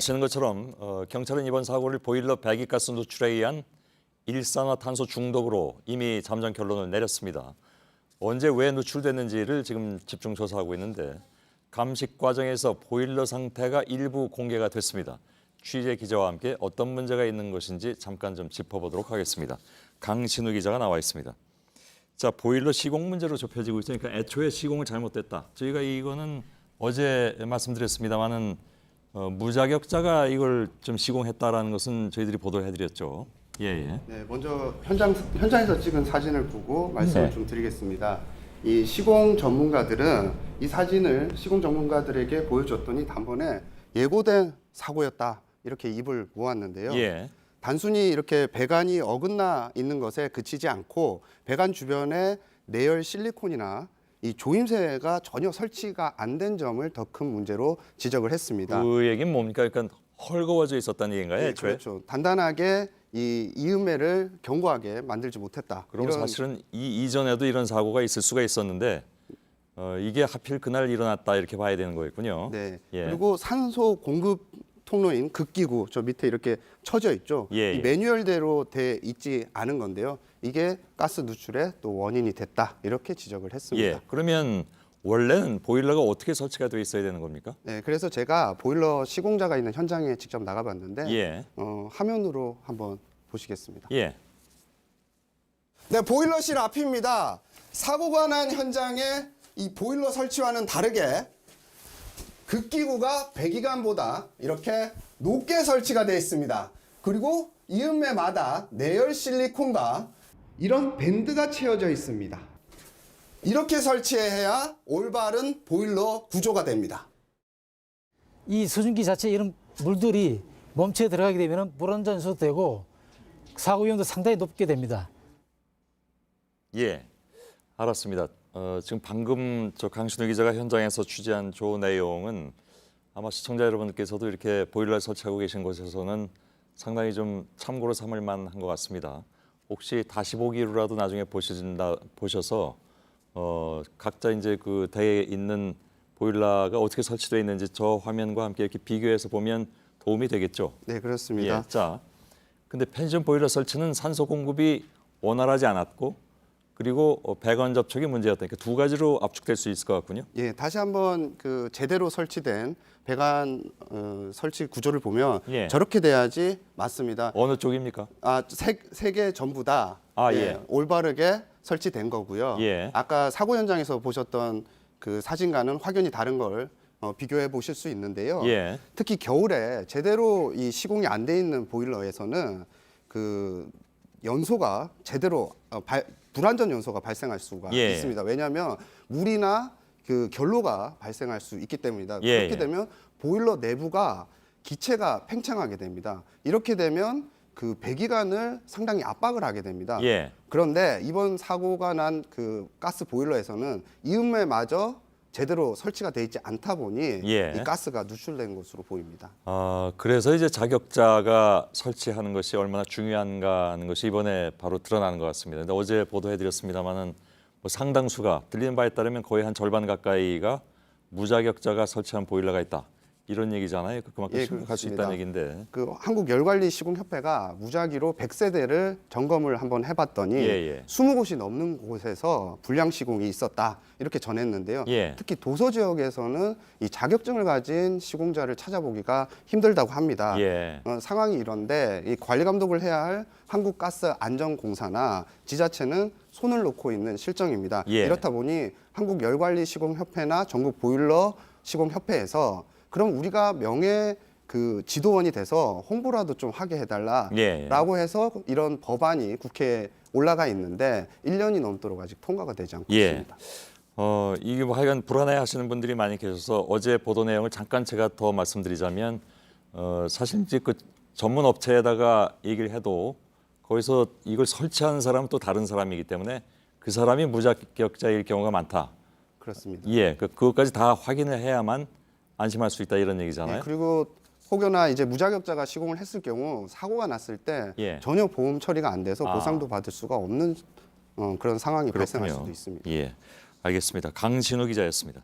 아시는 것처럼 경찰은 이번 사고를 보일러 배기가스 누출에 의한 일산화탄소 중독으로 이미 잠정 결론을 내렸습니다. 언제 왜 누출됐는지를 지금 집중 조사하고 있는데 감식 과정에서 보일러 상태가 일부 공개가 됐습니다. 취재 기자와 함께 어떤 문제가 있는 것인지 잠깐 좀 짚어보도록 하겠습니다. 강신우 기자가 나와 있습니다. 자, 보일러 시공 문제로 좁혀지고 있으니까 애초에 시공을 잘못됐다. 저희가 이거는 어제 말씀드렸습니다마는 무자격자가 이걸 좀 시공했다라는 것은 저희들이 보도를 해드렸죠. 예. 네, 먼저 현장에서 찍은 사진을 보고 말씀을 네. 좀 드리겠습니다. 이 시공 전문가들은 이 사진을 시공 전문가들에게 보여줬더니 단번에 예고된 사고였다 이렇게 입을 모았는데요. 예. 단순히 이렇게 배관이 어긋나 있는 것에 그치지 않고 배관 주변에 내열 실리콘이나 이 조임새가 전혀 설치가 안 된 점을 더 큰 문제로 지적을 했습니다. 그 얘기는 뭡니까? 그러니까 헐거워져 있었다는 얘기인가요? 네, 애초에? 그렇죠. 단단하게 이 이음매를 견고하게 만들지 못했다. 그럼 사실은 이전에도 이런 사고가 있을 수가 있었는데 이게 하필 그날 일어났다 이렇게 봐야 되는 거였군요. 네. 예. 그리고 산소 공급 통로인 극기구 저 밑에 이렇게 쳐져 있죠. 예. 이 매뉴얼대로 돼 있지 않은 건데요. 이게 가스 누출의 또 원인이 됐다 이렇게 지적을 했습니다. 예. 그러면 원래는 보일러가 어떻게 설치가 돼 있어야 되는 겁니까? 네, 그래서 제가 보일러 시공자가 있는 현장에 직접 나가봤는데 예. 화면으로 한번 보시겠습니다. 예. 네, 보일러실 앞입니다. 사고가 난 현장에 이 보일러 설치와는 다르게 극기구가 배기관보다 이렇게 높게 설치가 되어 있습니다. 그리고 이음매마다 내열 실리콘과 이런 밴드가 채워져 있습니다. 이렇게 설치해야 올바른 보일러 구조가 됩니다. 이 수증기 자체 이런 물들이 몸체에 들어가게 되면 불안전수도 되고 사고 위험도 상당히 높게 됩니다. 예. 알았습니다. 지금 방금 저 강신우 기자가 현장에서 취재한 조 내용은 아마 시청자 여러분들께서도 이렇게 보일러를 설치하고 계신 곳에서는 상당히 좀 참고로 삼을 만한 것 같습니다. 혹시 다시 보기로라도 나중에 보셔서 각자 이제 그 대에 있는 보일러가 어떻게 설치되어 있는지 저 화면과 함께 이렇게 비교해서 보면 도움이 되겠죠. 네, 그렇습니다. 예. 자, 근데 펜션 보일러 설치는 산소 공급이 원활하지 않았고 그리고 배관 접촉이 문제였다. 그러니까 두 가지로 압축될 수 있을 것 같군요. 예, 다시 한번 그 제대로 설치된 배관 설치 구조를 보면 예. 저렇게 돼야지 맞습니다. 어느 쪽입니까? 세 개 전부 다 예. 올바르게 설치된 거고요. 예. 아까 사고 현장에서 보셨던 그 사진과는 확연히 다른 걸 비교해 보실 수 있는데요. 예. 특히 겨울에 제대로 이 시공이 안 돼 있는 보일러에서는 그 연소가 제대로 불완전 연소가 발생할 수가 예. 있습니다. 왜냐하면 물이나 그 결로가 발생할 수 있기 때문입니다. 예. 그렇게 되면 보일러 내부가 기체가 팽창하게 됩니다. 이렇게 되면 그 배기관을 상당히 압박을 하게 됩니다. 예. 그런데 이번 사고가 난 그 가스 보일러에서는 이음매마저 제대로 설치가 돼 있지 않다 보니 예. 이 가스가 누출된 것으로 보입니다. 그래서 이제 자격자가 설치하는 것이 얼마나 중요한가 하는 것이 이번에 바로 드러나는 것 같습니다. 근데 어제 보도해드렸습니다마는 뭐 상당수가 들리는 바에 따르면 거의 한 절반 가까이가 무자격자가 설치한 보일러가 있다. 이런 얘기잖아요. 그만큼 예, 심각할 수 그렇습니다. 있다는 얘기인데. 그 한국열관리시공협회가 무작위로 100세대를 점검을 한번 해봤더니 예. 20곳이 넘는 곳에서 불량 시공이 있었다 이렇게 전했는데요. 예. 특히 도서 지역에서는 이 자격증을 가진 시공자를 찾아보기가 힘들다고 합니다. 예. 상황이 이런데 이 관리 감독을 해야 할 한국가스안전공사나 지자체는 손을 놓고 있는 실정입니다. 예. 이렇다 보니 한국열관리시공협회나 전국보일러 시공협회에서 그럼 우리가 명예 그 지도원이 돼서 홍보라도 좀 하게 해달라라고 해서 이런 법안이 국회에 올라가 있는데 1년이 넘도록 아직 통과가 되지 않고 예. 있습니다. 이게 뭐 하여간 불안해하시는 분들이 많이 계셔서 어제 보도 내용을 잠깐 제가 더 말씀드리자면 사실 이제 그 전문 업체에다가 얘기를 해도 거기서 이걸 설치하는 사람은 또 다른 사람이기 때문에 그 사람이 무자격자일 경우가 많다. 그렇습니다. 예, 그것까지 다 확인을 해야만 안심할 수 있다 이런 얘기잖아요. 네, 그리고 혹여나 이제 무자격자가 시공을 했을 경우 사고가 났을 때 예. 전혀 보험 처리가 안 돼서 보상도 받을 수가 없는 그런 상황이 발생할 수도 있습니다. 예, 알겠습니다. 강신우 기자였습니다.